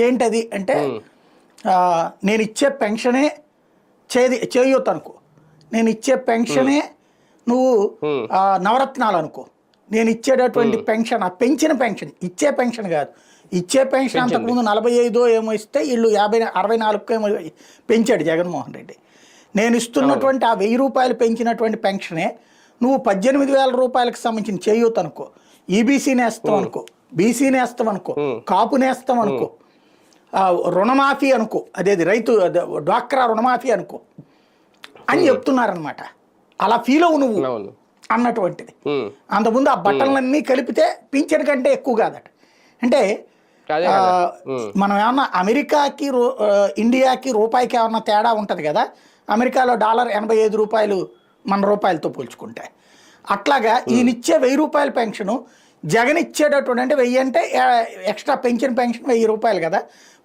ఏంటది అంటే నేను ఇచ్చే పెన్షనే చేయొద్దు అనుకో, నేను ఇచ్చే పెన్షనే నువ్వు నవరత్నాలు అనుకో, నేను ఇచ్చేటటువంటి పెన్షన్ ఆ పెంచిన పెన్షన్, ఇచ్చే పెన్షన్ కాదు, ఇచ్చే పెన్షన్ అంతకుముందు 45 ఏమో ఇస్తే వీళ్ళు 64 ఏమో పెంచాడు జగన్మోహన్ రెడ్డి. నేను ఇస్తున్నటువంటి ఆ 1000 రూపాయలు పెంచినటువంటి పెన్షనే నువ్వు 18,000 రూపాయలకు సంబంధించిన చేయొద్దు అనుకో, ఈబీసీ నేస్తాం అనుకో, బీసీ నేస్తాం అనుకో, కాపు నేస్తాం అనుకో, రుణమాఫీ అనుకో, అదేది రైతు డ్వాక్రా రుణమాఫీ అనుకో అని చెప్తున్నారనమాట. అలా ఫీల్ అవు నువ్వు అన్నటువంటిది. అంతకుముందు ఆ బట్టలన్నీ కలిపితే పింఛన్ కంటే ఎక్కువ కాదట. అంటే మనం ఏమన్నా అమెరికాకి ఇండియాకి రూపాయికి ఏమన్నా తేడా ఉంటుంది కదా, అమెరికాలో $85 మన రూపాయలతో పోల్చుకుంటే, అట్లాగా ఈయనిచ్చే 1000 రూపాయల పెన్షను జగన్ ఇచ్చేటటువంటి, అంటే 1000 అంటే ఎక్స్ట్రా పెన్షన్ 1000 రూపాయలు కదా,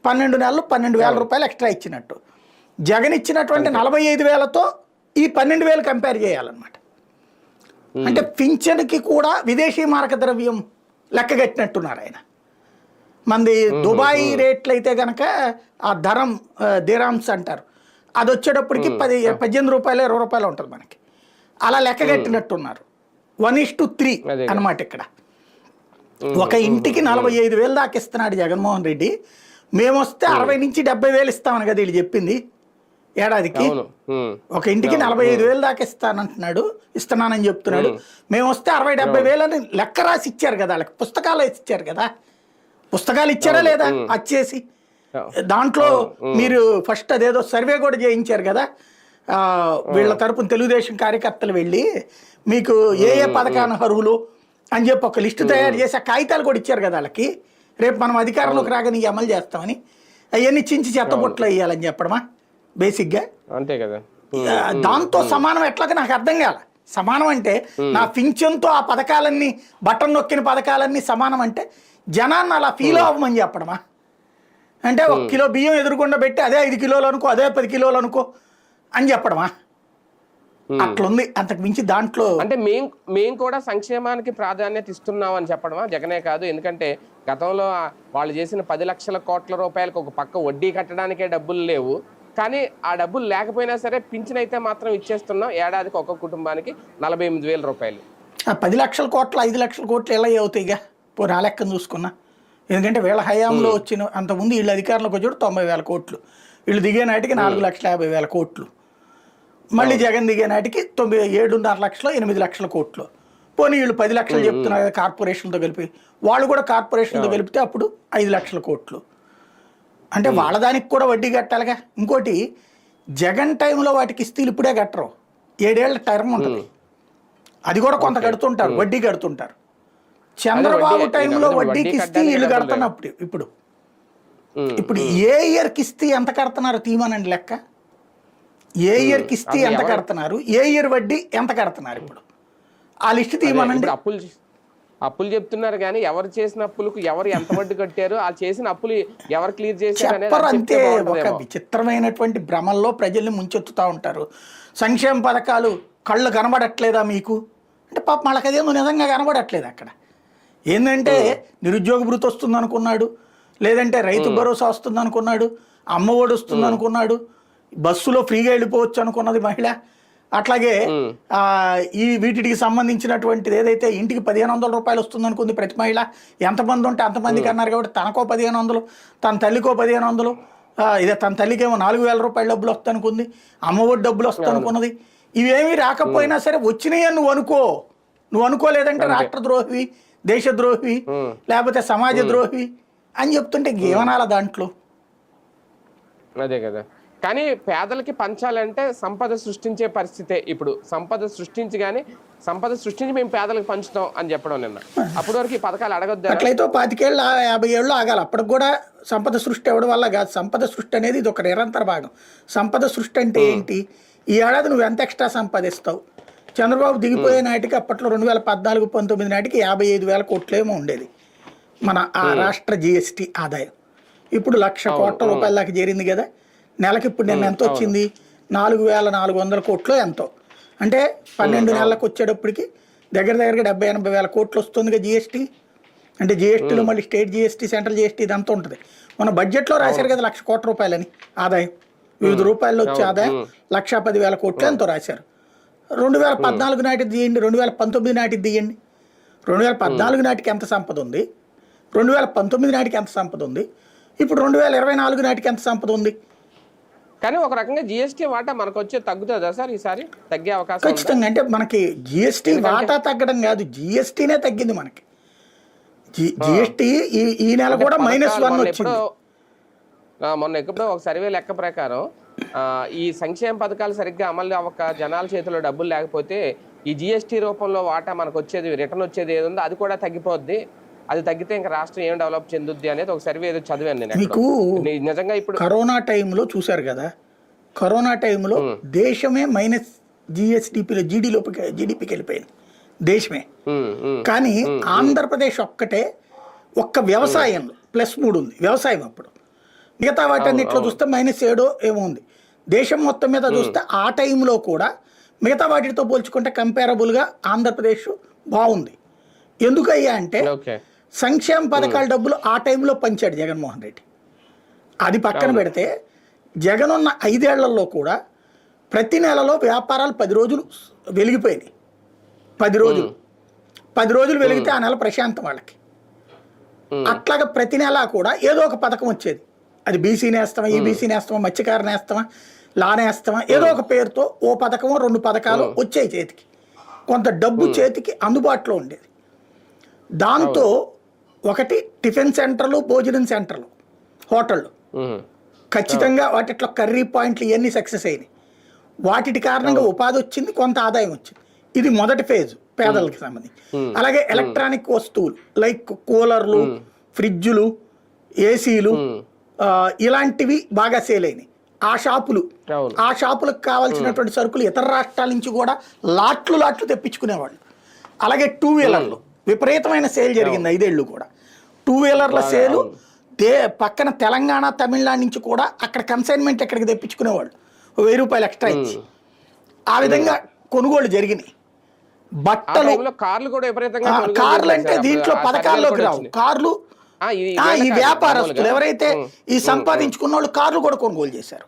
12 నెలలు 12,000 రూపాయలు ఎక్స్ట్రా ఇచ్చినట్టు. జగన్ ఇచ్చినటువంటి 45,000తో ఈ 12,000 కంపేర్ చేయాలన్నమాట. అంటే పింఛన్కి కూడా విదేశీ మారక ద్రవ్యం లెక్కగట్టినట్టున్నారు ఆయన. మంది దుబాయ్ రేట్లు అయితే కనుక ఆ దిరామ్స్ అంటారు, అది వచ్చేటప్పటికి 18 రూపాయలు 20 రూపాయలు ఉంటుంది మనకి. అలా లెక్కగట్టినట్టున్నారు. 1:3 అనమాట. ఇక్కడ ఒక ఇంటికి 45,000 దాకా ఇస్తున్నాడు జగన్మోహన్ రెడ్డి. మేము వస్తే 60 నుంచి 70,000 ఇస్తామని కదా వీళ్ళు చెప్పింది ఏడాదికి. ఒక ఇంటికి 45,000 దాకా ఇస్తున్నానని చెప్తున్నాడు. మేము వస్తే 60-70,000 అని లెక్క రాసి ఇచ్చారు కదా వాళ్ళకి, పుస్తకాలు వేసి ఇచ్చారు కదా. పుస్తకాలు ఇచ్చారా లేదా వచ్చేసి? దాంట్లో మీరు ఫస్ట్ అదేదో సర్వే కూడా చేయించారు కదా వీళ్ళ తరపున తెలుగుదేశం కార్యకర్తలు వెళ్ళి, మీకు ఏ పథకానికి అర్హులు అని చెప్పి ఒక లిస్టు తయారు చేసి ఆ కాగితాలు కూడా ఇచ్చారు కదా వాళ్ళకి. రేపు మనం అధికారంలోకి రాగానే అమలు చేస్తామని అవన్నీ చించి చెత్తబొట్లు వేయాలని చెప్పడమా బేసిక్గా? అంతే కదా. దాంతో సమానం ఎట్లాగా నాకు అర్థం కాల. సమానం అంటే నా పింఛన్తో ఆ పథకాలన్నీ, బటన్ నొక్కిన పథకాలన్నీ సమానం అంటే జనాన్ని అలా ఫీల్ అవ్వమని చెప్పడమా? అంటే 1 కిలో బియ్యం ఎదురుకుండా పెట్టి అదే 5 కిలోలు అనుకో, అదే 10 కిలోలు అనుకో అని చెప్పడమా? అట్లుంది. అంతకు మించి దాంట్లో అంటే మేము కూడా సంక్షేమానికి ప్రాధాన్యత ఇస్తున్నాం అని చెప్పడమా? జగనే కాదు, ఎందుకంటే గతంలో వాళ్ళు చేసిన 10 లక్షల కోట్ల రూపాయలకు ఒక పక్క వడ్డీ కట్టడానికే డబ్బులు లేవు, కానీ ఆ డబ్బులు లేకపోయినా సరే పింఛన్ అయితే మాత్రం ఇచ్చేస్తున్నాం. ఏడాదికి ఒక్కొక్క కుటుంబానికి 48,000 రూపాయలు. 10 లక్షల కోట్లు 5 లక్షల కోట్లు ఎలా అవుతాయి ఇక పోనీ ఆ లెక్కను చూసుకున్నా? ఎందుకంటే వీళ్ళ హయాంలో వచ్చిన అంతకుముందు వీళ్ళు అధికారంలోకి వచ్చాడు 90,000 కోట్లు, వీళ్ళు దిగే నాటికి 4,50,000 కోట్లు, మళ్ళీ జగన్ దిగే నాటికి 7.5 లక్షలు 8 లక్షల కోట్లు. పోనీ వీళ్ళు 10 లక్షలు చెప్తున్నారు కదా కార్పొరేషన్తో కలిపి, వాళ్ళు కూడా కార్పొరేషన్తో కలిపితే అప్పుడు 5 లక్షల కోట్లు. అంటే వాళ్ళ దానికి కూడా వడ్డీ కట్టాలిగా. ఇంకోటి జగన్ టైంలో వాటికి ఇస్తే ఇప్పుడే కట్టరు, 7 ఏళ్ల టర్మ్ ఉంటుంది, అది కూడా కొంత కడుతుంటారు, వడ్డీ కడుతుంటారు. చంద్రబాబు టైంలో వడ్డీకి ఇస్తే వీళ్ళు కడుతున్నప్పుడు ఇప్పుడు ఏ ఇయర్కి ఇస్తే ఎంత కడుతున్నారు తీమానండి లెక్క. ఏ ఇయర్కి ఇస్తే ఎంత కడుతున్నారు, ఏ ఇయర్ వడ్డీ ఎంత కడుతున్నారు, ఇప్పుడు ఆ లిస్ట్ తీయమనండి. అప్పులు చెప్తున్నారు కానీ ఎవరు చేసిన అప్పులకు ఎవరు ఎంత వడ్డీ కట్టారు, ఆ చేసిన అప్పులు ఎవరు క్లియర్ చేశారు అంతే. ఒక విచిత్రమైనటువంటి భ్రమల్లో ప్రజల్ని ముంచెత్తుతూ ఉంటారు. సంక్షేమ పథకాలు కళ్ళు కనబడట్లేదా మీకు అంటే పాప వాళ్ళకదేమో నిజంగా కనబడట్లేదు. అక్కడ ఏంటంటే నిరుద్యోగ భృతి వస్తుంది అనుకున్నాడు, లేదంటే రైతు భరోసా వస్తుంది అనుకున్నాడు, అమ్మఒడి వస్తుంది అనుకున్నాడు, బస్సులో ఫ్రీగా వెళ్ళిపోవచ్చు అనుకున్నది మహిళ. అట్లాగే వీటికి సంబంధించినటువంటిది ఏదైతే ఇంటికి 1,500 రూపాయలు వస్తుంది అనుకుంది ప్రతి మహిళ. ఎంతమంది ఉంటే అంతమందికి అన్నారు కాబట్టి తనకో 1,500, తన తల్లికో 1,500, ఇదే తన తల్లికేమో 4,000 రూపాయల డబ్బులు వస్తుంది అనుకుంది, అమ్మఒడి డబ్బులు వస్తుంది అనుకున్నది. ఇవేమీ రాకపోయినా సరే వచ్చినాయి అని నువ్వు అనుకోలేదంటే రాష్ట్ర ద్రోహివి, దేశద్రోహి, లేకపోతే సమాజ ద్రోహి అని చెప్తుంటే ఏమనాల దాంట్లో? అదే కదా. కానీ పేదలకి పంచాలంటే సంపద సృష్టించే పరిస్థితే. ఇప్పుడు సంపద సృష్టించి మేము పేదలకు పంచుతాం అని చెప్పడం నిన్న. అప్పటి వరకు ఈ పథకాలు అడగొద్దు. అట్లయితే 25 ఏళ్ళు 50 ఏళ్ళు ఆగాలి. అప్పటికి కూడా సంపద సృష్టి అవ్వడం వల్ల కాదు. సంపద సృష్టి అనేది ఇది ఒక నిరంతర భాగం. సంపద సృష్టి అంటే ఏంటి? ఈ ఏడాది నువ్వు ఎంత ఎక్స్ట్రా సంపాదిస్తావు? చంద్రబాబు దిగిపోయే నాటికి అప్పట్లో 2014-19 నాటికి 55,000 కోట్లు ఏమో ఉండేది మన ఆ రాష్ట్ర జిఎస్టీ ఆదాయం. ఇప్పుడు 1,00,000 కోట్ల రూపాయల దాకా చేరింది కదా. నెలకి ఇప్పుడు నిన్న ఎంత వచ్చింది? 4,400 కోట్లు ఎంతో. అంటే 12 నెలలకు వచ్చేటప్పటికి దగ్గర 70-80 వేల కోట్లు వస్తుందిగా జిఎస్టీ. అంటే జిఎస్టీలో మళ్ళీ స్టేట్ జిఎస్టీ, సెంట్రల్ జిఎస్టీ ఇదంతా ఉంటుంది. మన బడ్జెట్లో రాశారు కదా 1,00,000 కోట్ల రూపాయలని ఆదాయం, వివిధ రూపాయల్లో వచ్చే ఆదాయం 1,10,000 కోట్లు ఎంతో రాశారు. 2014 నాటిది తీయండి, 2019 నాటిది తీయండి. 2014 నాటికి ఎంత సంపద ఉంది, 2019 నాటికి ఎంత సంపద ఉంది, ఇప్పుడు 2024 నాటికి ఎంత సంపద ఉంది. కానీ ఒక రకంగా జిఎస్టీ వాటా మనకు వచ్చే తగ్గుతుందా సార్ ఈసారి? తగ్గే అవకాశం ఉందా? ఖచ్చితంగా. అంటే మనకి జిఎస్టీ వాటా తగ్గడం కాదు, జిఎస్టీనే తగ్గింది మనకి. జిఎస్టీ ఈ నెల కూడా -1 వచ్చింది. మొన్న ఎప్పుడో ఒక సర్వే లెక్క ప్రకారం ఈ సంక్షేమ పథకాలు సరిగ్గా అమలు అవ్వక జనాల చేతిలో డబ్బులు లేకపోతే ఈ జిఎస్టీ రూపంలో వాటా మనకు వచ్చేది, రిటర్న్ వచ్చేది ఏది ఉందో అది కూడా తగ్గిపోద్ది. అది తగ్గితే ఇంకా రాష్ట్రం ఏం డెవలప్ చెందుద్ది అనేది ఒక సర్వే ఏదో చదివాను నేను. మీకు నిజంగా ఇప్పుడు కరోనా టైంలో చూశారు కదా, కరోనా టైంలో దేశమే -GSDPలో జీడీపీకి వెళ్ళిపోయింది దేశమే. కానీ ఆంధ్రప్రదేశ్ ఒక్క వ్యవసాయంలో +3 ఉంది వ్యవసాయం. అప్పుడు మిగతా వాటన్నిట్లో చూస్తే -7 ఏమో ఉంది. దేశం మొత్తం మీద చూస్తే ఆ టైంలో కూడా మిగతా వాటితో పోల్చుకుంటే కంపారబుల్గా ఆంధ్రప్రదేశ్ బాగుంది. ఎందుకయ్యా అంటే సంక్షేమ పథకాల డబ్బులు ఆ టైంలో పంచాడు జగన్మోహన్ రెడ్డి. అది పక్కన పెడితే జగన్ ఉన్న 5 ఏళ్లలో కూడా ప్రతి నెలలో వ్యాపారాలు 10 రోజులు వెలిగిపోయినాయి. 10 రోజులు వెలిగితే ఆ నెల ప్రశాంతం వాళ్ళకి. అట్లాగా ప్రతి నెల కూడా ఏదో ఒక పథకం వచ్చేది. అది బీసీ నేస్తామా, ఈబీసీ నేస్తామా, మత్స్యకార నేస్తామా, లా నేస్తామా, ఏదో ఒక పేరుతో ఓ పథకమో 2 పథకాలు వచ్చాయి చేతికి. కొంత డబ్బు చేతికి అందుబాటులో ఉండేది. దాంతో ఒకటి టిఫిన్ సెంటర్లు, భోజనం సెంటర్లు, హోటళ్ళు ఖచ్చితంగా వాటిట్లో కర్రీ పాయింట్లు ఇవన్నీ సక్సెస్ అయినాయి. వాటి కారణంగా ఉపాధి వచ్చింది, కొంత ఆదాయం వచ్చింది. ఇది మొదటి ఫేజ్ పేదలకు సంబంధించి. అలాగే ఎలక్ట్రానిక్ వస్తువులు లైక్ కూలర్లు, ఫ్రిడ్జులు, ఏసీలు ఇలాంటివి బాగా సేల్ అయినాయి. ఆ షాపులకు కావాల్సినటువంటి సరుకులు ఇతర రాష్ట్రాల నుంచి కూడా లాట్లు తెప్పించుకునేవాళ్ళు. అలాగే 2 వీలర్లు విపరీతమైన సేల్ జరిగింది 5 ఏళ్ళు కూడా. 2 వీలర్ల సేలు పక్కన తెలంగాణ, తమిళనాడు నుంచి కూడా అక్కడ కన్సైన్మెంట్ ఎక్కడికి తెప్పించుకునేవాళ్ళు, ₹1000 ఎక్స్ట్రా ఇచ్చి. ఆ విధంగా కొనుగోలు జరిగినాయి. బట్టలు, కార్లు అంటే దీంట్లో పథకాల్లోకి రావు. కార్లు ఈ వ్యాపారస్తులు ఎవరైతే ఈ సంపాదించుకున్న వాళ్ళు కార్లు కూడా కొనుగోలు చేశారు.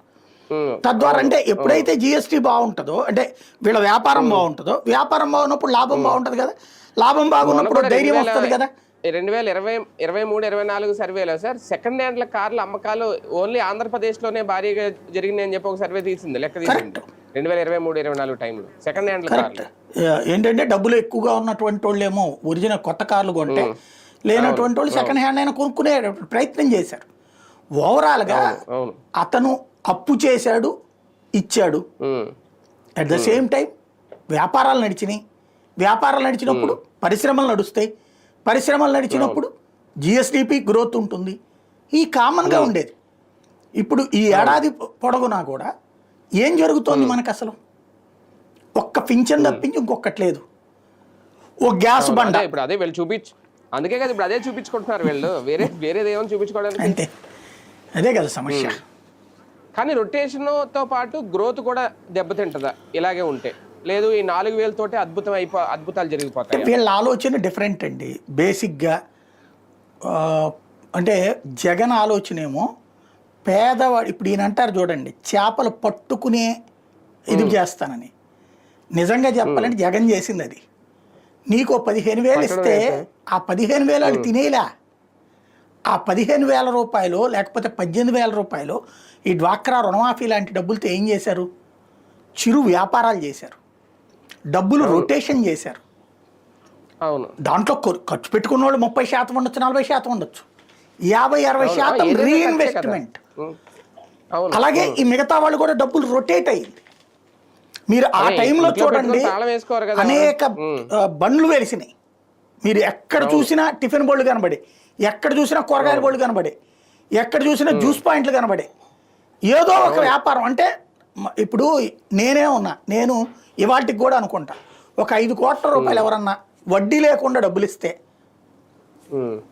తద్వారా అంటే ఎప్పుడైతే జిఎస్టీ బాగుంటుందో, అంటే వీళ్ళ వ్యాపారం బాగుంటుందో, వ్యాపారం బాగున్నప్పుడు లాభం బాగుంటుంది కదా, లాభం బాగున్నప్పుడు ధైర్యం వస్తుంది కదా. 2023-24 సర్వేలో సార్ సెకండ్ హ్యాండ్ల కార్ల అమ్మకాలు ఓన్లీ ఆంధ్రప్రదేశ్లోనే భారీగా జరిగింది అని చెప్పి ఒక సర్వే తీసింది, లెక్క తీసింది 2023-24 టైంలో సెకండ్ హ్యాండ్ల కార్లు. ఏంటంటే డబ్బులు ఎక్కువగా ఉన్నటువంటి వాళ్ళు ఏమో ఒరిజినల్ కొత్త కార్లు కొంటే, లేనటువంటి వాళ్ళు సెకండ్ హ్యాండ్ అయినా కొనుక్కునే ప్రయత్నం చేశారు. ఓవరాల్గా అతను అప్పు చేశాడు, ఇచ్చాడు. అట్ ద సేమ్ టైం వ్యాపారాలు నడిచినాయి. వ్యాపారాలు నడిచినప్పుడు పరిశ్రమలు నడుస్తాయి. పరిశ్రమలు నడిచినప్పుడు జిఎస్డిపి గ్రోత్ ఉంటుంది. ఈ కామన్గా ఉండేది. ఇప్పుడు ఈ ఏడాది పొడవునా కూడా ఏం జరుగుతోంది మనకు? అసలు ఒక్క పింఛన్ తప్పించి ఇంకొకటి లేదు. ఓ గ్యాస్ బండ ఇప్పుడు అదే వీళ్ళు అందుకే కదా ఇప్పుడు అదే చూపించుకుంటున్నారు వీళ్ళు, వేరేది ఏమని చూపించుకోవడానికి. అంతే, అదే కదా సమస్య. కానీ రొటేషన్తో పాటు గ్రోత్ కూడా దెబ్బతింటుందా ఇలాగే ఉంటే? లేదు, ఈ 4,000 తోటే అద్భుతాలు జరిగిపోతాయి. వీళ్ళ ఆలోచన డిఫరెంట్ అండి. బేసిక్గా అంటే జగన్ ఆలోచన ఏమో పేదవాడు. ఇప్పుడు ఈయన అంటారు చూడండి, చేపలు పట్టుకునే ఇది చేస్తానని. నిజంగా చెప్పాలంటే జగన్ చేసింది అది. నీకు 15,000 ఇస్తే ఆ 15,000 వాళ్ళు తినేలా. ఆ 15,000 రూపాయలు లేకపోతే 18,000 రూపాయలు ఈ డ్వాక్రా రుణమాఫీ లాంటి డబ్బులతో ఏం చేశారు? చిరు వ్యాపారాలు చేశారు, డబ్బులు రొటేషన్ చేశారు. దాంట్లో ఖర్చు పెట్టుకున్న వాళ్ళు 30% ఉండొచ్చు, 40% ఉండొచ్చు, 50-60% రీఇన్వెస్ట్మెంట్. అలాగే ఈ మిగతా వాళ్ళు కూడా డబ్బులు రొటేట్ అయ్యింది. మీరు ఆ టైంలో చూడండి, అనేక బండ్లు వెలిసినాయి. మీరు ఎక్కడ చూసినా టిఫిన్ బోర్డులు కనబడే, ఎక్కడ చూసినా కూరగాయల బోర్డులు కనబడే, ఎక్కడ చూసినా జ్యూస్ పాయింట్లు కనబడే. ఏదో ఒక వ్యాపారం. అంటే ఇప్పుడు నేను ఇవాటికి కూడా అనుకుంటా, ఒక 5 కోట్ల రూపాయలు ఎవరన్నా వడ్డీ లేకుండా డబ్బులు ఇస్తే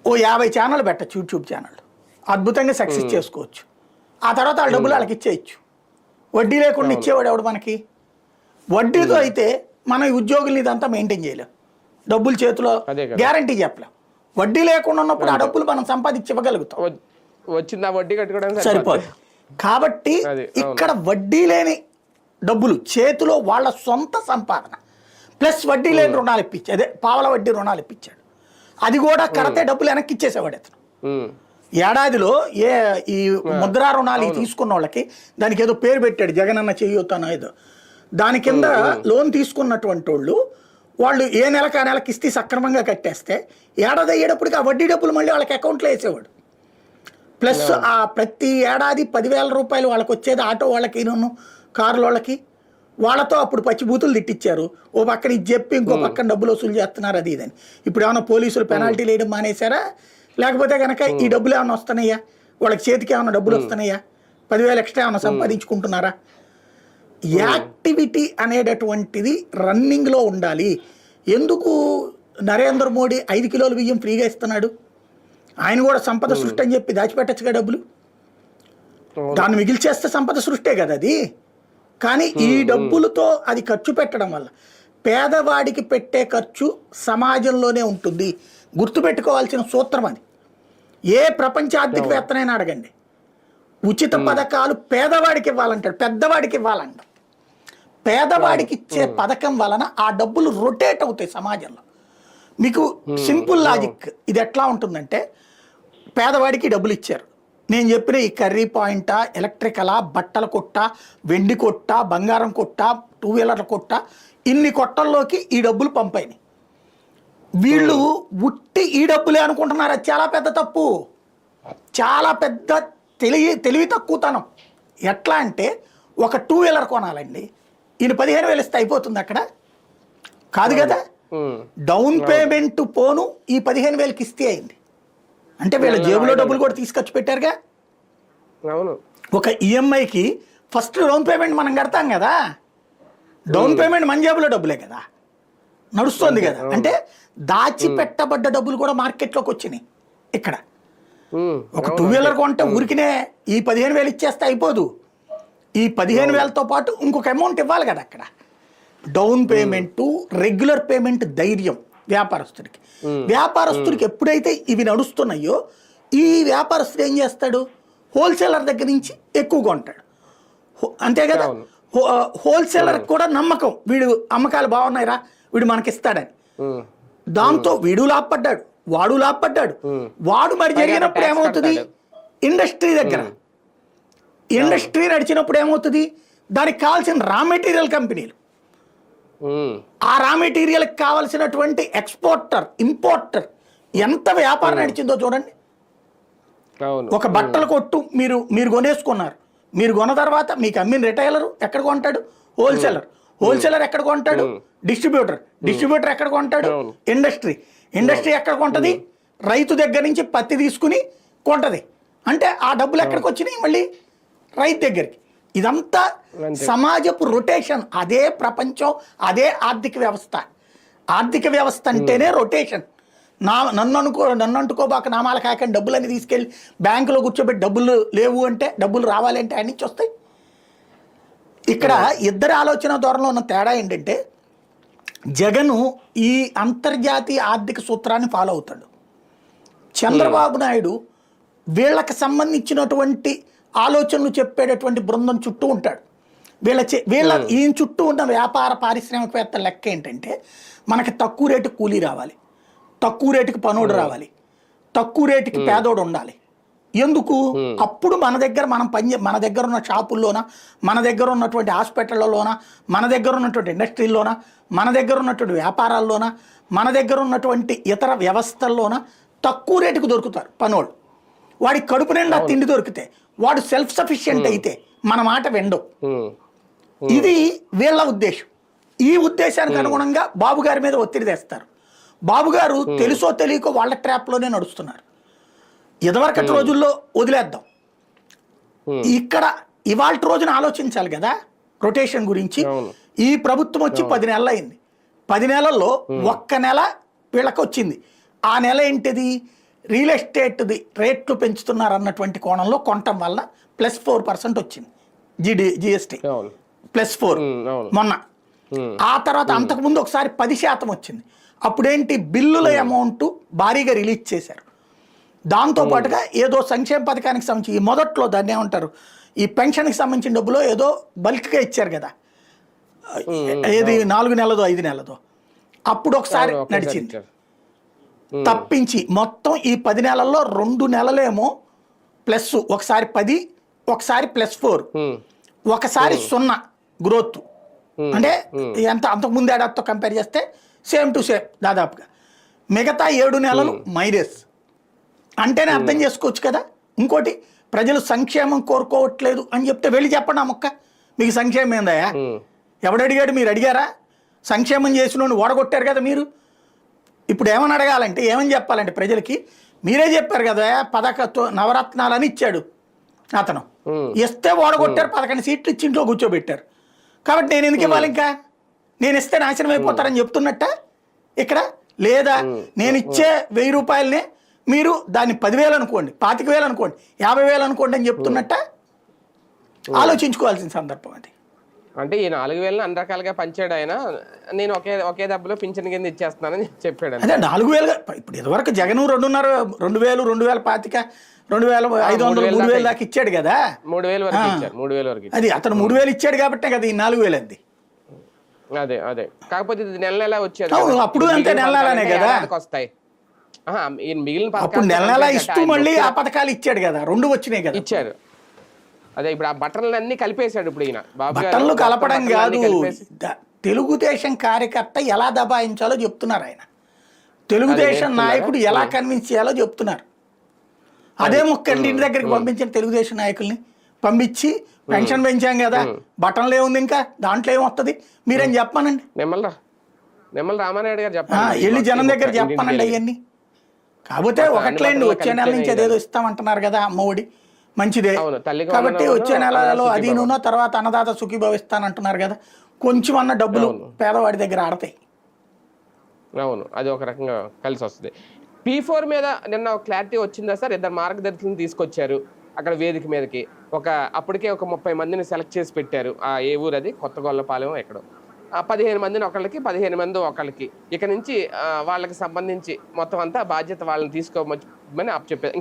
ఓ 50 ఛానల్ పెట్టచ్చు, యూట్యూబ్ ఛానల్, అద్భుతంగా సక్సెస్ చేసుకోవచ్చు. ఆ తర్వాత వాళ్ళ డబ్బులు వాళ్ళకి ఇచ్చేయచ్చు. వడ్డీ లేకుండా ఇచ్చేవాడు ఎవడు మనకి? వడ్డీతో అయితే మనం ఉద్యోగుల్ని ఇదంతా మెయింటైన్ చేయలేం, డబ్బులు చేతిలో గ్యారంటీ చెప్పలేం. వడ్డీ లేకుండా ఉన్నప్పుడు ఆ డబ్బులు మనం సంపాదించి ఇవ్వగలుగుతాం, వచ్చింది ఆ వడ్డీ కట్టుకోవడానికి సరిపోదు. కాబట్టి ఇక్కడ వడ్డీ లేని డబ్బులు చేతిలో వాళ్ళ సొంత సంపాదన ప్లస్ వడ్డీ లేని రుణాలు ఇప్పించాడు, అదే పావల వడ్డీ రుణాలు ఇప్పించాడు. అది కూడా కడితే డబ్బులు వెనక్కి ఇచ్చేసేవాడు అతను. ఏడాదిలో ఈ ముద్రా రుణాలు తీసుకున్న వాళ్ళకి దానికి ఏదో పేరు పెట్టాడు, జగనన్న చేయూతనో ఏదో, దాని కింద లోన్ తీసుకున్నటువంటి వాళ్ళు ఏ నెలకు ఆ నెలకి ఇస్తే సక్రమంగా కట్టేస్తే ఏడాది అయ్యేటప్పటికి ఆ వడ్డీ డబ్బులు మళ్ళీ వాళ్ళకి అకౌంట్లో వేసేవాడు. ప్లస్ ఆ ప్రతి ఏడాది 10,000 రూపాయలు వాళ్ళకి వచ్చేది ఆటో వాళ్ళకి, కార్ల వాళ్ళకి, వాళ్ళతో అప్పుడు పచ్చిబూతులు తిట్టించారు. ఓ పక్కన ఇది చెప్పి ఇంకో పక్కన డబ్బులు వసూలు చేస్తున్నారు అది ఇదని. ఇప్పుడు ఏమైనా పోలీసులు పెనాల్టీలు వేయడం మానేశారా, లేకపోతే కనుక ఈ డబ్బులు ఏమైనా వస్తున్నాయా, వాళ్ళకి చేతికి ఏమైనా డబ్బులు వస్తున్నాయా, 10,000 ఎక్స్ట్రా ఏమైనా సంపాదించుకుంటున్నారా? యాక్టివిటీ అనేటటువంటిది రన్నింగ్లో ఉండాలి. ఎందుకు నరేంద్ర మోడీ 5 కిలోల బియ్యం ఫ్రీగా ఇస్తున్నాడు? ఆయన కూడా సంపద సృష్టి అని చెప్పి దాచిపెట్టచ్చుగా డబ్బులు, దాన్ని మిగిల్చేస్తే సంపద సృష్టే కదా అది. కానీ ఈ డబ్బులతో అది ఖర్చు పెట్టడం వల్ల పేదవాడికి పెట్టే ఖర్చు సమాజంలోనే ఉంటుంది. గుర్తుపెట్టుకోవాల్సిన సూత్రం అది. ఏ ప్రపంచ ఆర్థికవేత్తనైనా అడగండి, ఉచిత పథకాలు పేదవాడికి ఇవ్వాలంటాడు, పెద్దవాడికి ఇవ్వాలంట. పేదవాడికి ఇచ్చే పథకం వలన ఆ డబ్బులు రొటేట్ అవుతాయి సమాజంలో. మీకు సింపుల్ లాజిక్ ఇది ఎట్లా ఉంటుందంటే, పేదవాడికి డబ్బులు ఇచ్చారు, నేను చెప్పిన ఈ కర్రీ పాయింటా, ఎలక్ట్రికలా, బట్టల కొట్ట, వెండి కొట్ట, బంగారం కొట్ట, 2 వీలర్ల కొట్ట, ఇన్ని కొట్టల్లోకి ఈ డబ్బులు పంపాయి. వీళ్ళు ఉట్టి ఈ డబ్బులే అనుకుంటున్నారు. అది చాలా పెద్ద తప్పు, చాలా పెద్ద తెలివి తక్కువతనం. ఎట్లా అంటే, ఒక 2 వీలర్ కొనాలండి, ఈయన 15,000 ఇస్తే అయిపోతుంది అక్కడ? కాదు కదా. డౌన్ పేమెంట్ పోను ఈ 15,000కి ఇస్తే అయింది అంటే వీళ్ళ జేబులో డబ్బులు కూడా తీసుకొచ్చి పెట్టారుగా. ఒక ఈఎంఐకి ఫస్ట్ డౌన్ పేమెంట్ మనం కడతాం కదా, డౌన్ పేమెంట్ మన జేబులో డబ్బులే కదా, నడుస్తుంది కదా. అంటే దాచిపెట్టబడ్డ డబ్బులు కూడా మార్కెట్లోకి వచ్చినాయి. ఇక్కడ ఒక 2 వీలర్ కొంటే ఊరికినే ఈ 15,000 ఇచ్చేస్తే అయిపోదు, ఈ 15,000తో పాటు ఇంకొక అమౌంట్ ఇవ్వాలి కదా. అక్కడ డౌన్ పేమెంటు, రెగ్యులర్ పేమెంట్ ధైర్యం వ్యాపారస్తుడికి. వ్యాపారస్తుడికి ఎప్పుడైతే ఇవి నడుస్తున్నాయో ఈ వ్యాపారస్తుడు ఏం చేస్తాడు, హోల్సేలర్ దగ్గర నుంచి ఎక్కువ కొంటాడు, అంతే కదా. హోల్సేలర్ కూడా నమ్మకం, వీడు అమ్మకాలు బాగున్నాయిరా, వీడు మనకిస్తాడని. దాంతో వీడు లాభపడ్డాడు, వాడు లాభపడ్డాడు. వాడు మరి జరిగినప్పుడు ఏమవుతుంది, ఇండస్ట్రీ నడిచినప్పుడు ఏమవుతుంది, దానికి కావాల్సిన రా మెటీరియల్ కంపెనీలు, ఆ రా మెటీరియల్కి కావాల్సినటువంటి ఎక్స్పోర్టర్, ఇంపోర్టర్, ఎంత వ్యాపారం నడిచిందో చూడండి. ఒక బట్టల కొట్టు మీరు కొనేసుకున్నారు, మీరు కొన్న తర్వాత మీకు అమ్మిన రిటైలర్ ఎక్కడ కొంటాడు, హోల్సేలర్ ఎక్కడ కొంటాడు, డిస్ట్రిబ్యూటర్ ఎక్కడ కొంటాడు, ఇండస్ట్రీ ఎక్కడ కొంటది, రైతు దగ్గర నుంచి పత్తి తీసుకుని కొంటది. అంటే ఆ డబ్బులు ఎక్కడికి వచ్చినాయి, మళ్ళీ రైతు దగ్గరికి. ఇదంతా సమాజపు రొటేషన్. అదే ప్రపంచం, అదే ఆర్థిక వ్యవస్థ. ఆర్థిక వ్యవస్థ అంటేనే రొటేషన్. నన్ను అంటుకోబాక నామాల కాకండి డబ్బులన్నీ తీసుకెళ్ళి బ్యాంకులో కూర్చోబెట్టి డబ్బులు లేవు అంటే, డబ్బులు రావాలి అంటే ఆయన నుంచి వస్తాయి. ఇక్కడ ఇద్దరి ఆలోచన ధోరణిలో ఉన్న తేడా ఏంటంటే, జగను ఈ అంతర్జాతీయ ఆర్థిక సూత్రాన్ని ఫాలో అవుతాడు, చంద్రబాబు నాయుడు వీళ్ళకి సంబంధించినటువంటి ఆలోచనలు చెప్పేటటువంటి బృందం చుట్టూ ఉంటాడు. ఈయన చుట్టూ ఉన్న వ్యాపార పారిశ్రామికవేత్త లెక్క ఏంటంటే, మనకి తక్కువ రేటుకి కూలీ రావాలి, తక్కువ రేటుకి పనోడు రావాలి, తక్కువ రేటుకి పేదోడు ఉండాలి. ఎందుకు? అప్పుడు మన దగ్గర ఉన్న షాపుల్లోన, మన దగ్గర ఉన్నటువంటి హాస్పిటళ్ళలోన, మన దగ్గర ఉన్నటువంటి ఇండస్ట్రీల్లోన, మన దగ్గర ఉన్నటువంటి వ్యాపారాల్లోన, మన దగ్గర ఉన్నటువంటి ఇతర వ్యవస్థల్లోన తక్కువ రేటుకు దొరుకుతారు పనోళ్ళు. వాడికి కడుపు నిండా తిండి దొరికితే, వాడు సెల్ఫ్ సఫిషియెంట్ అయితే మన మాట వినడు. ఇది వీళ్ళ ఉద్దేశం. ఈ ఉద్దేశానికి అనుగుణంగా బాబు గారి మీద ఒత్తిడి తెస్తారు. బాబు గారు తెలుసో తెలియకో వాళ్ళ ట్రాప్లోనే నడుస్తున్నారు. ఇదివరకటి రోజుల్లో వదిలేద్దాం, ఇక్కడ ఇవాళ రోజున ఆలోచించాలి కదా రొటేషన్ గురించి. ఈ ప్రభుత్వం వచ్చి 10 నెలలు అయింది. 10 నెలల్లో ఒక్క నెల వీళ్ళకి వచ్చింది. ఆ నెల ఏంటిది, రియల్ ఎస్టేట్ది రేట్లు పెంచుతున్నారు అన్నటువంటి కోణంలో కొనటం వల్ల +4% వచ్చింది జిఎస్టీ, +4 మొన్న. ఆ తర్వాత అంతకుముందు ఒకసారి 10% వచ్చింది. అప్పుడేంటి బిల్లుల అమౌంట్ భారీగా రిలీజ్ చేశారు. దాంతో పాటుగా ఏదో సంక్షేమ పథకానికి సంబంధించి ఈ మొదట్లో దాన్ని ఏమంటారు, ఈ పెన్షన్కి సంబంధించిన డబ్బులో ఏదో బల్క్గా ఇచ్చారు కదా, ఏది 4 నెలదో 5 నెలదో, అప్పుడు ఒకసారి నడిచింది. తప్పించి మొత్తం ఈ 10 నెలల్లో 2 నెలలేమో ప్లస్, ఒకసారి 10, ఒకసారి +4, ఒకసారి 0 గ్రోత్. అంటే ఎంత అంతకుముందు ఏడాదితో కంపేర్ చేస్తే సేమ్ టు సేమ్ దాదాపుగా. మిగతా 7 నెలలు మైనస్ అంటేనే అర్థం చేసుకోవచ్చు కదా. ఇంకోటి, ప్రజలు సంక్షేమం కోరుకోవట్లేదు అని చెప్తే వెళ్ళి చెప్పండి ఆ మొక్క, మీకు సంక్షేమం ఏందయ్యా, ఎవడడిగాడు, మీరు అడిగారా? సంక్షేమం చేసిన ఓడగొట్టారు కదా మీరు. ఇప్పుడు ఏమని అడగాలంటే, ఏమని చెప్పాలంటే ప్రజలకి, మీరే చెప్పారు కదా నవరత్నాలని ఇచ్చాడు అతను, ఇస్తే ఓడగొట్టారు, 11 సీట్లు ఇచ్చి ఇంట్లో కూర్చోబెట్టారు. కాబట్టి నేను ఎందుకు ఇవ్వాలి, ఇంకా నేను ఇస్తే నాశనం అయిపోతారని చెప్తున్నట్ట ఇక్కడ. లేదా నేను ఇచ్చే 1000 రూపాయలనే మీరు దాన్ని 10,000 అనుకోండి, 25,000 అనుకోండి, 50,000 అనుకోండి అని చెప్తున్నట్ట. ఆలోచించుకోవాల్సిన సందర్భం అది. అంటే ఈ 4,000 అన్ని రకాలుగా పంచాడు ఆయన, నేను ఒకే దెబ్బలో పింఛన్ కింద ఇచ్చేస్తున్నానని చెప్పాడు. అదే 4,000. ఇప్పుడు ఇదివరకు జగన్ 2,500, 2,000, 2,025, 2,500, 3,000 దాకా ఇచ్చాడు కదా. 3,000 వరకు ఇచ్చారు. 3,000 వరకు అది అతను 3,000 ఇచ్చాడు కాబట్టే కదా ఈ 4,000 అంది. అదే కాకపోతే ఇది నెల వచ్చేది. అప్పుడు అంతే, నెలనే కదా వస్తాయి. మిగిలిన అప్పుడు నెల ఇస్తూ మళ్ళీ ఆ పథకాలు ఇచ్చాడు కదా, 2 వచ్చినాయి కదా ఇచ్చారు. అదే ఇప్పుడు ఆ బట్టలు అన్ని కలిపేశాడు. ఇప్పుడు ఈయన బట్టలు కలపడం కాదు, తెలుగుదేశం కార్యకర్త ఎలా దబాయించాలో చెప్తున్నారు ఆయన. తెలుగుదేశం నాయకుడు ఎలా కన్విన్స్ చేయాలో చెప్తున్నారు. అదే ముక్కండి ఇంటి దగ్గరికి పంపించిన తెలుగుదేశం నాయకుల్ని పంపించి, పెన్షన్ పెంచాం కదా, బట్టలు ఏముంది ఇంకా, దాంట్లో ఏమొస్తుంది మీరేం చెప్పానండి. నిమ్మల రామానాయుడు గారు చెప్పాలి, వెళ్ళి జనం దగ్గర చెప్పానండి అవన్నీ. కాకపోతే ఒకట్లేండి, వచ్చే నెల నుంచి అదేదో ఇస్తామంటున్నారు కదా, అమ్మఒడి మంచిదే. కాబట్టి వచ్చే నెలలో అది నూనె, తర్వాత అన్నదాత సుఖీభవ ఇస్తానంటున్నారు కదా, కొంచెం అన్న డబ్బులు పేదవాడి దగ్గర ఆడతాయి. అవును, అది ఒక రకంగా కలిసి వస్తుంది. P4 మీద నిన్న ఒక క్లారిటీ వచ్చిందా సార్? 2 మార్గదర్శకులను తీసుకొచ్చారు అక్కడ వేదిక మీదకి. అప్పటికే ఒక 30 మందిని సెలెక్ట్ చేసి పెట్టారు. ఏ ఊరు అది, కొత్తగొల్లపాలెం ఎక్కడో. 15 మందిని ఒకళ్ళకి, 15 మంది ఒకళ్ళకి. ఇక నుంచి వాళ్ళకి సంబంధించి మొత్తం అంతా బాధ్యత వాళ్ళని తీసుకోమని చెప్పారు.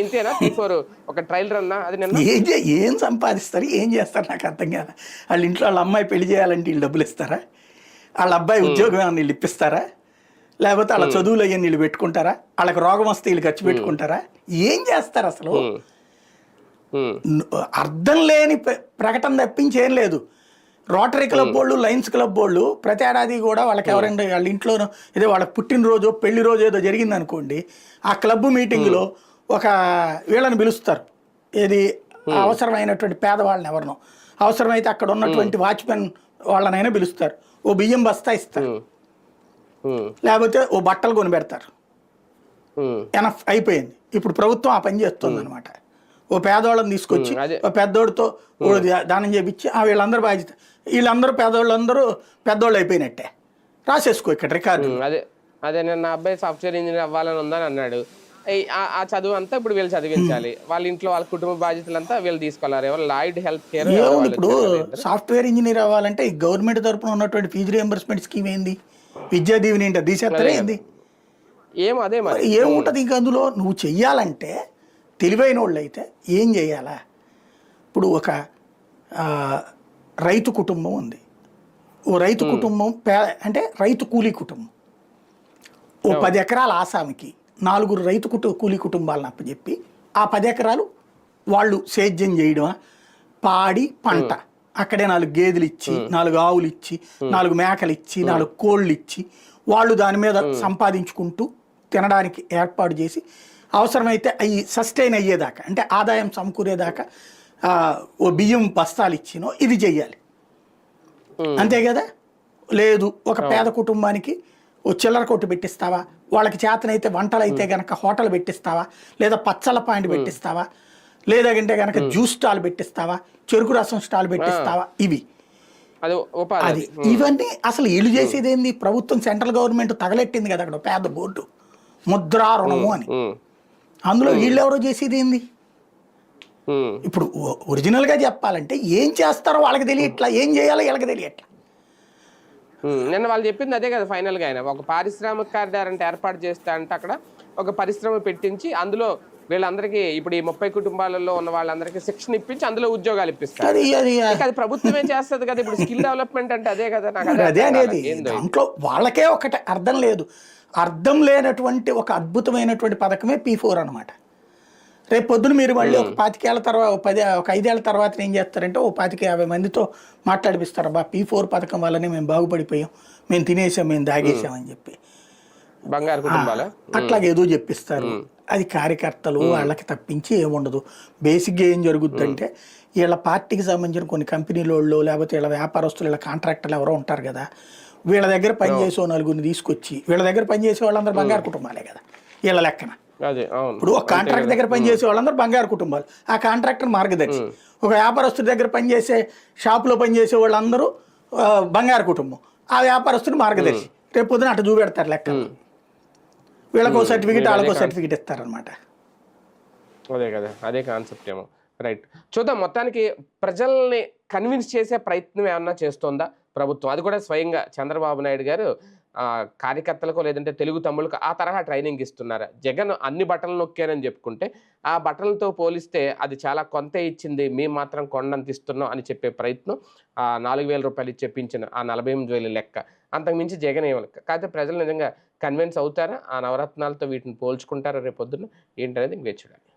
ఇంతేనా P4 ఒక ట్రయల్ రన్నా? అది నిన్న ఏం సంపాదిస్తారు, ఏం చేస్తారు నాకు అర్థం కాదు. వాళ్ళ ఇంట్లో వాళ్ళ అమ్మాయి పెళ్లి చేయాలంటే వీళ్ళు డబ్బులు ఇస్తారా? వాళ్ళ అబ్బాయి ఉద్యోగం ఏమన్నా వీళ్ళు ఇప్పిస్తారా? లేకపోతే వాళ్ళ చదువులు అయ్యని వీళ్ళు పెట్టుకుంటారా? వాళ్ళకి రోగం వస్తే వీళ్ళు ఖర్చు పెట్టుకుంటారా? ఏం చేస్తారు అసలు? అర్థం లేని ప్రకటన తప్పించి ఏం లేదు. రోటరీ క్లబ్ వాళ్ళు, లయన్స్ క్లబ్ వాళ్ళు ప్రతి ఏడాది కూడా వాళ్ళకి ఎవరైనా వాళ్ళ ఇంట్లోనో ఏదో వాళ్ళ పుట్టినరోజు, పెళ్లి రోజు ఏదో జరిగింది అనుకోండి, ఆ క్లబ్ మీటింగ్లో ఒక వీళ్ళని పిలుస్తారు, ఏది అవసరమైనటువంటి పేదవాళ్ళని ఎవరినో, అవసరమైతే అక్కడ ఉన్నటువంటి వాచ్మెన్ వాళ్ళనైనా పిలుస్తారు, ఓ బియ్యం బస్తా ఇస్తారు, లేకపోతే ఓ బట్టలు కొని పెడతారు. ఎనఫ్ అయిపోయింది. ఇప్పుడు ప్రభుత్వం ఆ పని చేస్తుంది అనమాట. ఓ పేదవాళ్ళని తీసుకొచ్చి ఓ పెద్దోడితో దానం చేపించి వీళ్ళందరూ బాధ్యత, వీళ్ళందరూ పేదవాళ్ళందరూ పెద్దోళ్ళు అయిపోయినట్టే, రాసేసుకో ఇక్కడ రికార్డు. అదే నిన్న అబ్బాయి సాఫ్ట్వేర్ ఇంజనీర్ అవ్వాలని ఉందని అన్నాడు. ఆ చదువు అంతా ఇప్పుడు వీళ్ళు చదివించాలి, వాళ్ళ ఇంట్లో వాళ్ళ కుటుంబ బాధ్యతలంతా వీళ్ళు తీసుకోవాలి. ఎవరు లాయిడ్ హెల్త్ కేర్. ఇప్పుడు సాఫ్ట్వేర్ ఇంజనీర్ అవ్వాలంటే ఈ గవర్నమెంట్ తరఫున ఉన్నటువంటి ఫీజు రియంబర్స్మెంట్ స్కీమ్ ఏంది, విద్యా దీవెని ఏంటి, తీసేస్తారే ఏంది, అదే మరి ఏముంటుంది ఇంకా అందులో. నువ్వు చెయ్యాలంటే తెలివైన వాళ్ళు అయితే ఏం చేయాలా? ఇప్పుడు ఒక రైతు కుటుంబం ఉంది, ఓ రైతు కుటుంబం అంటే రైతు కూలీ కుటుంబం, ఓ 10 ఎకరాల ఆసామికి 4 రైతు కూలీ కుటుంబాలను అప్పచెప్పి ఆ 10 ఎకరాలు వాళ్ళు సేద్యం చేయడం, పాడి పంట, అక్కడే 4 గేదెలు ఇచ్చి, 4 ఆవులు ఇచ్చి, 4 మేకలు ఇచ్చి, 4 కోళ్ళు ఇచ్చి, వాళ్ళు దాని మీద సంపాదించుకుంటూ తినడానికి ఏర్పాటు చేసి, అవసరమైతే అవి సస్టైన్ అయ్యేదాకా అంటే ఆదాయం సమకూరేదాకా ఓ బియ్యం బస్తాలు ఇచ్చినో ఇది చెయ్యాలి. అంతే కదా? లేదు ఒక పేద కుటుంబానికి ఓ చిల్లర కొట్టు పెట్టిస్తావా, వాళ్ళకి చేతనైతే వంటలు అయితే గనక హోటల్ పెట్టిస్తావా, లేదా పచ్చళ్ళ పాయింట్ పెట్టిస్తావా, లేదంటే గనక జ్యూస్ స్టాల్ పెట్టిస్తావా, చెరుకు రసం స్టాల్ పెట్టిస్తావా, ఇవి అది ఇవన్నీ అసలు వీళ్ళు చేసేది ఏంది? ప్రభుత్వం సెంట్రల్ గవర్నమెంట్ తగలెట్టింది కదా అక్కడ పేద బోర్డు, ముద్రా రుణము అని, అందులో వీళ్ళెవరో చేసేది ఏంది? ఇప్పుడు ఒరిజినల్గా చెప్పాలంటే ఏం చేస్తారో వాళ్ళకి తెలియట్లా, ఏం చేయాలో వీళ్ళకి తెలియట్లా. నిన్న వాళ్ళు చెప్పింది అదే కదా ఫైనల్ గా, ఆయన ఒక పారిశ్రామిక కారిడార్ ఏర్పాటు చేస్తా అంటే అక్కడ ఒక పరిశ్రమ పెట్టించి అందులో వీళ్ళందరికీ ఇప్పుడు ఈ 30 కుటుంబాలలో ఉన్న వాళ్ళందరికీ శిక్షణ ఇప్పించి అందులో ఉద్యోగాలు ఇప్పిస్తారు. అది అది అది ప్రభుత్వమే చేస్తుంది కదా. ఇప్పుడు స్కిల్ డెవలప్మెంట్ అంటే అదే కదా. నాకు అదే అనేది దాంట్లో వాళ్ళకే ఒకటి అర్థం లేదు. అర్థం లేనటువంటి ఒక అద్భుతమైనటువంటి పథకమే P4 అనమాట. రేపు పొద్దున మీరు మళ్ళీ ఒక 25 ఏళ్ల తర్వాత ఒక 5 ఏళ్ల తర్వాత ఏం చేస్తారంటే ఓ 25-50 మందితో మాట్లాడిపిస్తారు, అబ్బా P4 పథకం వల్లనే మేము బాగుపడిపోయాం, మేము తినేసాం, మేము దాగేసామని చెప్పి బంగారు కుటుంబాల అట్లాగే ఏదో చెప్పిస్తారు. అది కార్యకర్తలు వాళ్ళకి తప్పించి ఏముండదు. బేసిక్గా ఏం జరుగుద్దంటే వీళ్ళ పార్టీకి సంబంధించిన కొన్ని కంపెనీల వాళ్ళు లేకపోతే వీళ్ళ వ్యాపారస్తులు వీళ్ళ కాంట్రాక్టర్లు ఎవరో ఉంటారు కదా, వీళ్ళ దగ్గర పనిచేసే నలుగురిని తీసుకొచ్చి వీళ్ళ దగ్గర పనిచేసే వాళ్ళందరూ బంగారు కుటుంబాలే కదా వీళ్ళ లెక్కన. ఇప్పుడు ఒక కాంట్రాక్ట్ దగ్గర పనిచేసే వాళ్ళందరూ బంగారు కుటుంబాలు, ఆ కాంట్రాక్టర్ మార్గదర్శి. ఒక వ్యాపారస్తుడి దగ్గర పనిచేసే షాపులో పనిచేసే వాళ్ళందరూ బంగారు కుటుంబం, ఆ వ్యాపారస్తుడు మార్గదర్శి. రేపు పొద్దున అటు చూపెడతారు లెక్క, వీళ్ళకో సర్టిఫికేట్ వాళ్ళకో సర్టిఫికేట్ ఇస్తారనమాట. అదే కదా, అదే కాన్సెప్ట్ ఏమో. రైట్, చూద్దాం. మొత్తానికి ప్రజల్ని కన్విన్స్ చేసే ప్రయత్నం ఏమన్నా చేస్తోందా ప్రభుత్వం? అది కూడా స్వయంగా చంద్రబాబు నాయుడు గారు కార్యకర్తలకు లేదంటే తెలుగు తమ్ముళ్ళకు ఆ తరహా ట్రైనింగ్ ఇస్తున్నారు. జగన్ అన్ని బట్టలు నొక్కారని చెప్పుకుంటే ఆ బట్టలతో పోలిస్తే అది చాలా కొంతే ఇచ్చింది, మేము మాత్రం కొండంత ఇస్తున్నాం అని చెప్పే ప్రయత్నం. ఆ 4,000 రూపాయలు ఇచ్చే పింఛను, ఆ 48,000 లెక్క, అంతకుమించి జగన్ ఏం లెక్క. కాకపోతే ప్రజలు నిజంగా కన్విన్స్ అవుతారా? ఆ నవరత్నాలతో వీటిని పోల్చుకుంటారా రేపు పొద్దున్న ఏంటనేది ఇంక చూడాలి.